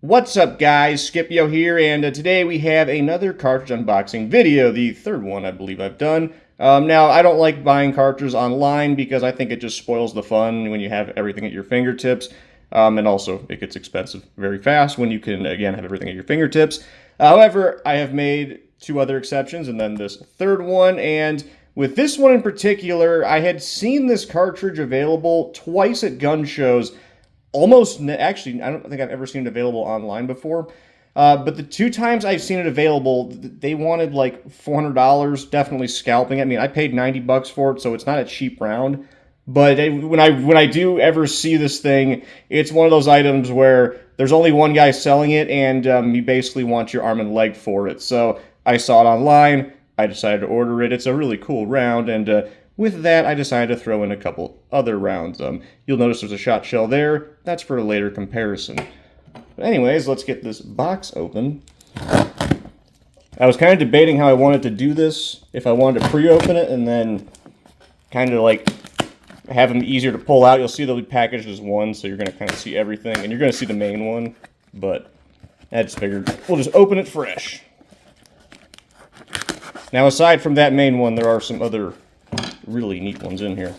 What's up guys, Scipio here, and today we have another cartridge unboxing video, the third one I believe I've done. Now, I don't like buying cartridges online because I think it just spoils the fun when you have everything at your fingertips, and also it gets expensive very fast when you can, again, have everything at your fingertips. However, I have made two other exceptions, and then this third one, and with this one in particular, I had seen this cartridge available twice at gun shows. Actually, I don't think I've ever seen it available online before. But the two times I've seen it available, they wanted like $400, definitely scalping. I mean, I paid 90 bucks for it, so it's not a cheap round. But when I do ever see this thing, it's one of those items where there's only one guy selling it, and he basically wants your arm and leg for it. So I saw it online. I decided to order it. It's a really cool round, and with that, I decided to throw in a couple other rounds. You'll notice there's a shot shell there. That's for a later comparison. But anyways, let's get this box open. I was kind of debating how I wanted to do this. If I wanted to pre-open it and then kind of like have them easier to pull out. You'll see they'll be packaged as one, so you're going to kind of see everything. And you're going to see the main one. But I just figured we'll just open it fresh. Now, aside from that main one, there are some other really neat ones in here.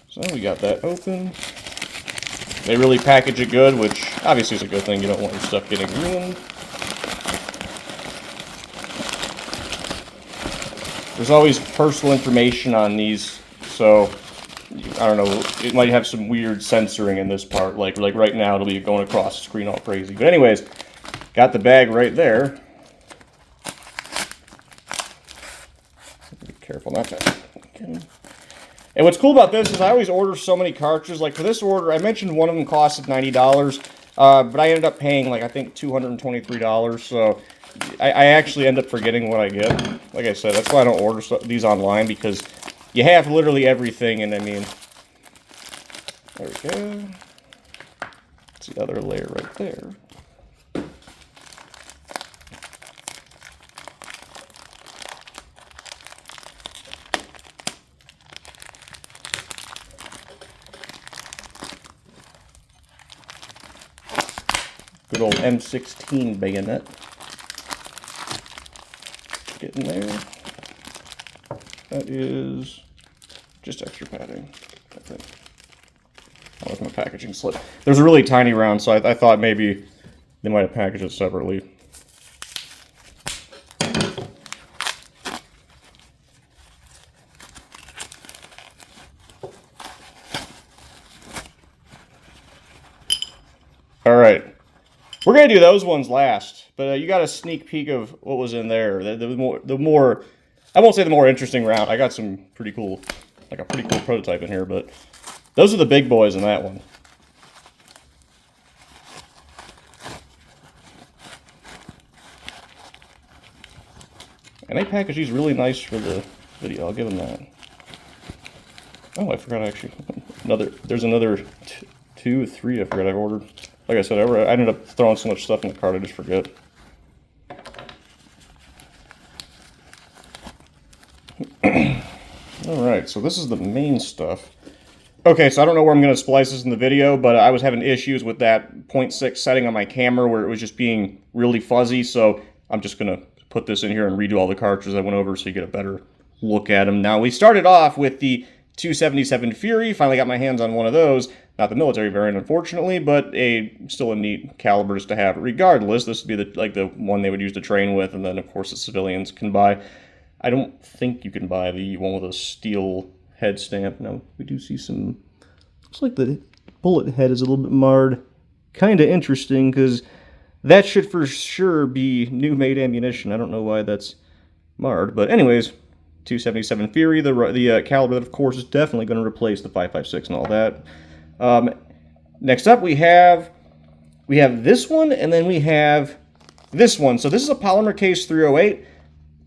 So we got that open. They really package it good, which obviously is a good thing. You don't want your stuff getting ruined. There's always personal information on these, so I don't know, it might have some weird censoring in this part. Like right now it'll be going across the screen all crazy. But anyways, got the bag right there. Be careful not to. And what's cool about this is I always order so many cartridges. Like for this order, I mentioned one of them costed $90, but I ended up paying like I think $223. So I actually end up forgetting what I get. Like I said, that's why I don't order these online, because you have literally everything. And I mean, there we go. That's the other layer right there. Good old M16 bayonet. Get in there. That is just extra padding, I think. That was my packaging slip. There's a really tiny round, so I thought maybe they might have packaged it separately. All right. We're going to do those ones last, but you got a sneak peek of what was in there. The more, I won't say the more interesting round. I got some pretty cool, like a pretty cool prototype in here, but those are the big boys in that one. And they package these really nice for the video. I'll give them that. Oh, I forgot actually. There's another two, three I forgot I ordered. Like I said, I ended up throwing so much stuff in the cart, I just forget. Alright, so this is the main stuff. Okay, so I don't know where I'm going to splice this in the video, but I was having issues with that 0.6 setting on my camera where it was just being really fuzzy, so I'm just going to put this in here and redo all the cartridges I went over so you get a better look at them. Now, we started off with the 277 Fury, finally got my hands on one of those. Not the military variant, unfortunately, but still a neat caliber just to have. Regardless, this would be the one they would use to train with, and then of course the civilians can buy. I don't think you can buy the one with a steel head stamp. Now we do see some. Looks like the bullet head is a little bit marred. Kind of interesting because that should for sure be new made ammunition. I don't know why that's marred, but anyways. 277 Fury, the caliber that of course is definitely going to replace the 5.56 and all that. Next up we have this one, and then we have this one. So this is a polymer case 308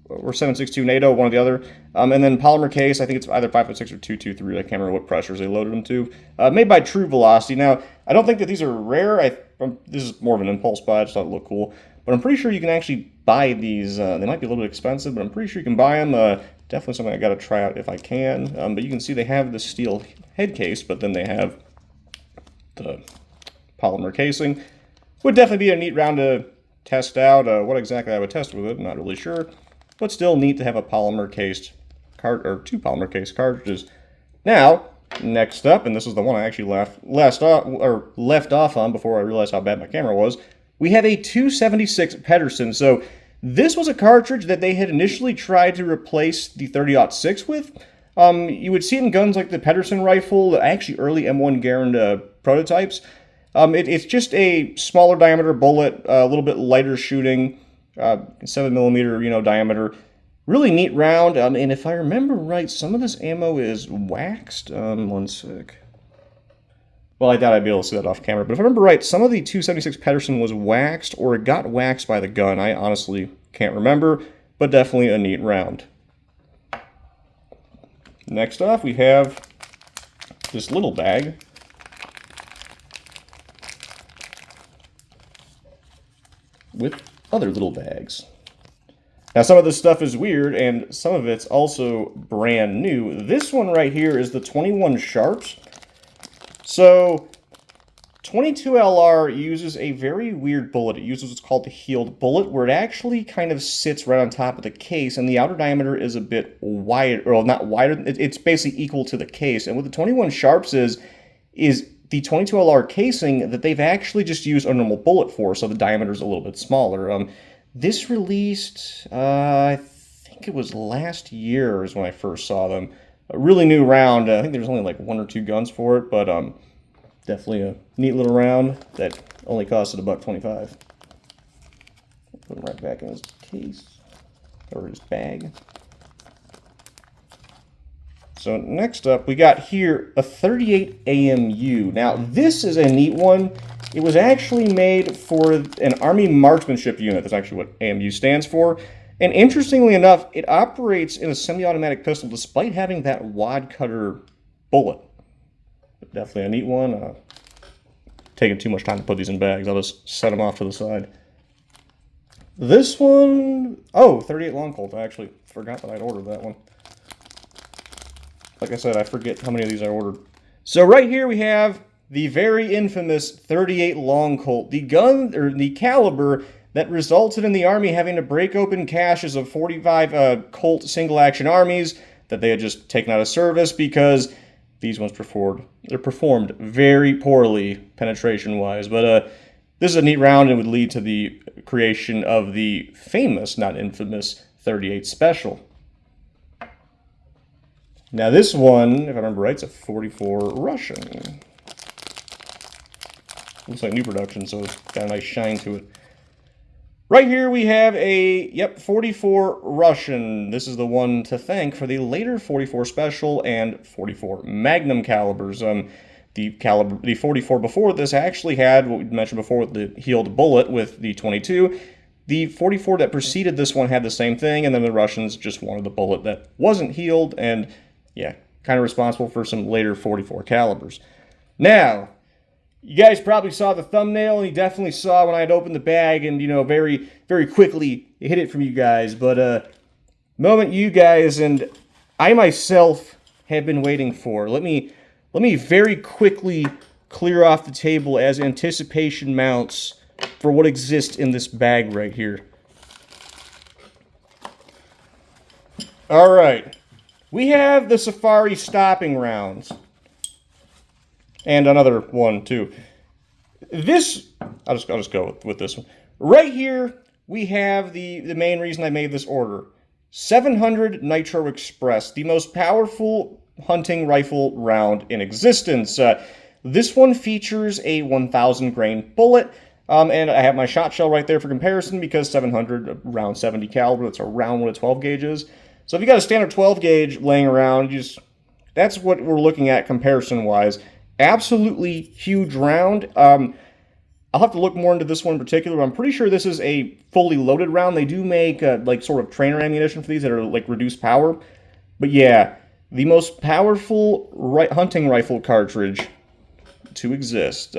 or 7.62 NATO, one or the other. And then polymer case, I think it's either 5.6 or 223. I can't remember what pressures they loaded them to. Made by True Velocity. Now, I don't think that these are rare. This is more of an impulse buy. I just thought it looked cool. But I'm pretty sure you can actually buy these. They might be a little bit expensive, but I'm pretty sure you can buy them. Definitely something I got to try out if I can. But you can see they have the steel head case, but then they have the polymer casing. Would definitely be a neat round to test out. What exactly I would test with it, I'm not really sure. But still neat to have a polymer cased or two polymer cased cartridges. Now, next up, and this is the one I actually left off on before I realized how bad my camera was, we have a 276 Pedersen. So this was a cartridge that they had initially tried to replace the 30-06 with. You would see it in guns like the Pedersen rifle, actually early M1 Garand prototypes. It's just a smaller diameter bullet, a little bit lighter shooting, 7mm, diameter. Really neat round, and if I remember right, some of this ammo is waxed. One sec. Well, I doubt I'd be able to see that off camera, but if I remember right, some of the 276 Pedersen was waxed, or it got waxed by the gun. I honestly can't remember, but definitely a neat round. Next off, we have this little bag. With other little bags. Now, some of this stuff is weird, and some of it's also brand new. This one right here is the 21 Sharps. So, 22LR uses a very weird bullet. It uses what's called the healed bullet, where it actually kind of sits right on top of the case, and the outer diameter is a bit wider, or not wider, it's basically equal to the case. And what the 21 Sharps is the 22LR casing that they've actually just used a normal bullet for, so the diameter is a little bit smaller. This released, I think it was last year is when I first saw them. A really new round. I think there's only like 1 or 2 guns for it, but definitely a neat little round that only costed $1.25. Put him right back in his case, or his bag. So next up, we got here a 38 AMU. Now, this is a neat one. It was actually made for an Army marksmanship unit. That's actually what AMU stands for. And interestingly enough, it operates in a semi-automatic pistol despite having that wad cutter bullet. But definitely a neat one. Taking too much time to put these in bags. I'll just set them off to the side. This one, 38 Long Colt. I actually forgot that I'd ordered that one. Like I said, I forget how many of these I ordered. So right here we have the very infamous 38 Long Colt, the gun, or the caliber that resulted in the Army having to break open caches of 45 Colt single-action armies that they had just taken out of service because these ones performed very poorly penetration-wise. But this is a neat round and would lead to the creation of the famous, not infamous, 38 Special. Now this one, if I remember right, it's a 44 Russian. Looks like new production, so it's got a nice shine to it. Right here we have a, 44 Russian. This is the one to thank for the later 44 Special and 44 Magnum calibers. The 44 before this actually had what we mentioned before with the healed bullet with the 22. The 44 that preceded this one had the same thing, and then the Russians just wanted the bullet that wasn't healed, and yeah, kind of responsible for some later 44 calibers. Now, you guys probably saw the thumbnail, and you definitely saw when I had opened the bag, and, very, very quickly hid it from you guys. But, moment you guys and I myself have been waiting for. Let me very quickly clear off the table as anticipation mounts for what exists in this bag right here. All right. We have the Safari stopping rounds. And another one, too. This, I'll just go with this one. Right here, we have the main reason I made this order. 700 Nitro Express, the most powerful hunting rifle round in existence. This one features a 1,000 grain bullet, and I have my shot shell right there for comparison because 700, around 70 caliber, that's around what a 12 gauge is. So if you got a standard 12 gauge laying around, that's what we're looking at comparison-wise. Absolutely huge round. I'll have to look more into this one in particular, but I'm pretty sure this is a fully loaded round. They do make sort of trainer ammunition for these that are like reduced power. But yeah, the most powerful hunting rifle cartridge to exist.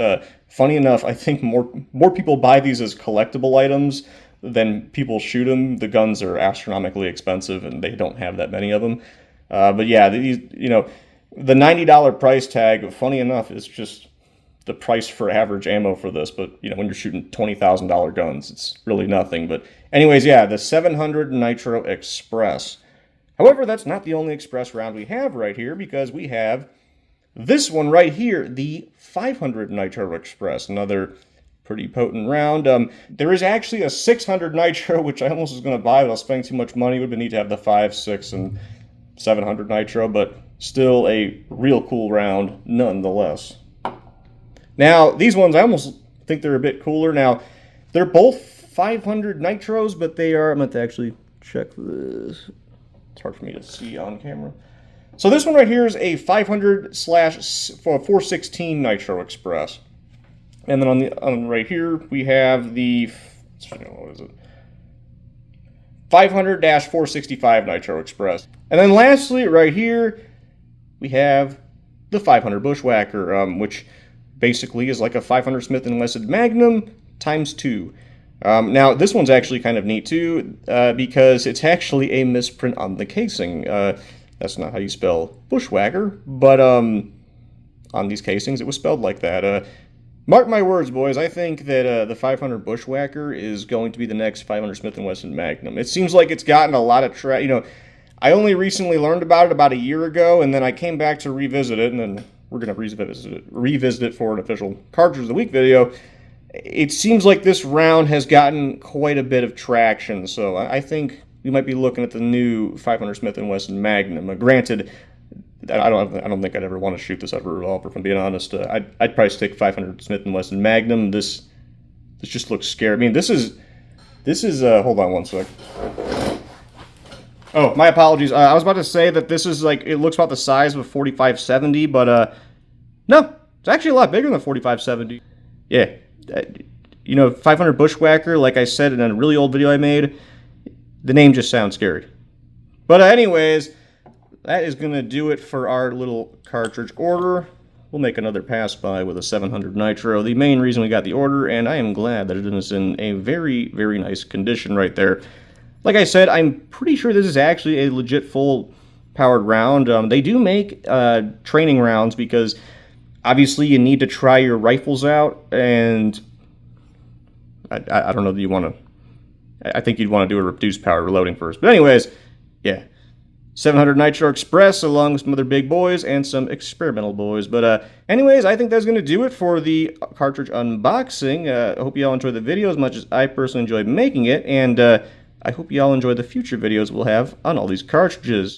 Funny enough, I think more people buy these as collectible items than people shoot them. The guns are astronomically expensive, and they don't have that many of them. But yeah, these, the $90 price tag, funny enough, is just the price for average ammo for this, but you know, when you're shooting $20,000 guns, it's really nothing. But anyways, yeah, the 700 Nitro Express. However, that's not the only Express round we have right here, because we have this one right here, the 500 Nitro Express, another pretty potent round. There is actually a 600 Nitro, which I almost was going to buy without spending too much money. It would have been neat to have the 5, 6, and 700 Nitro, but still a real cool round nonetheless. Now, these ones, I almost think they're a bit cooler. Now, they're both 500 Nitros, but they are, I'm going to actually check this. It's hard for me to see on camera. So this one right here is a 500/416 Nitro Express. And then on right here, we have the, what is it? 500-465 Nitro Express. And then lastly, right here, we have the 500 Bushwhacker, which basically is like a 500 Smith & Wesson Magnum times 2. Now, this one's actually kind of neat, too, because it's actually a misprint on the casing. That's not how you spell Bushwhacker, but on these casings, it was spelled like that. Mark my words, boys, I think that the 500 Bushwhacker is going to be the next 500 Smith & Wesson Magnum. It seems like it's gotten a lot of traction. You know, I only recently learned about it about a year ago, and then I came back to revisit it, and then we're going to revisit it for an official Cartridge of the Week video. It seems like this round has gotten quite a bit of traction, so I think we might be looking at the new 500 Smith & Wesson Magnum. Granted, I don't think I'd ever want to shoot this out of a revolver, if I'm being honest. I'd probably stick 500 Smith & Wesson Magnum. This just looks scary. I mean, this is hold on one sec. Oh, my apologies. I was about to say that this is like, it looks about the size of a 4570, but no, it's actually a lot bigger than a 4570. Yeah. You know, 500 Bushwhacker, like I said in a really old video I made, the name just sounds scary. But anyways, that is going to do it for our little cartridge order. We'll make another pass by with a 700 Nitro. The main reason we got the order, and I am glad that it is in a very, very nice condition right there. Like I said, I'm pretty sure this is actually a legit full-powered round. They do make training rounds because obviously you need to try your rifles out, and I don't know that you want to. I think you'd want to do a reduced power reloading first. But anyways, yeah. 700 Nitro Express along with some other big boys and some experimental boys. But anyways, I think that's going to do it for the cartridge unboxing. I hope you all enjoyed the video as much as I personally enjoyed making it. And I hope you all enjoy the future videos we'll have on all these cartridges.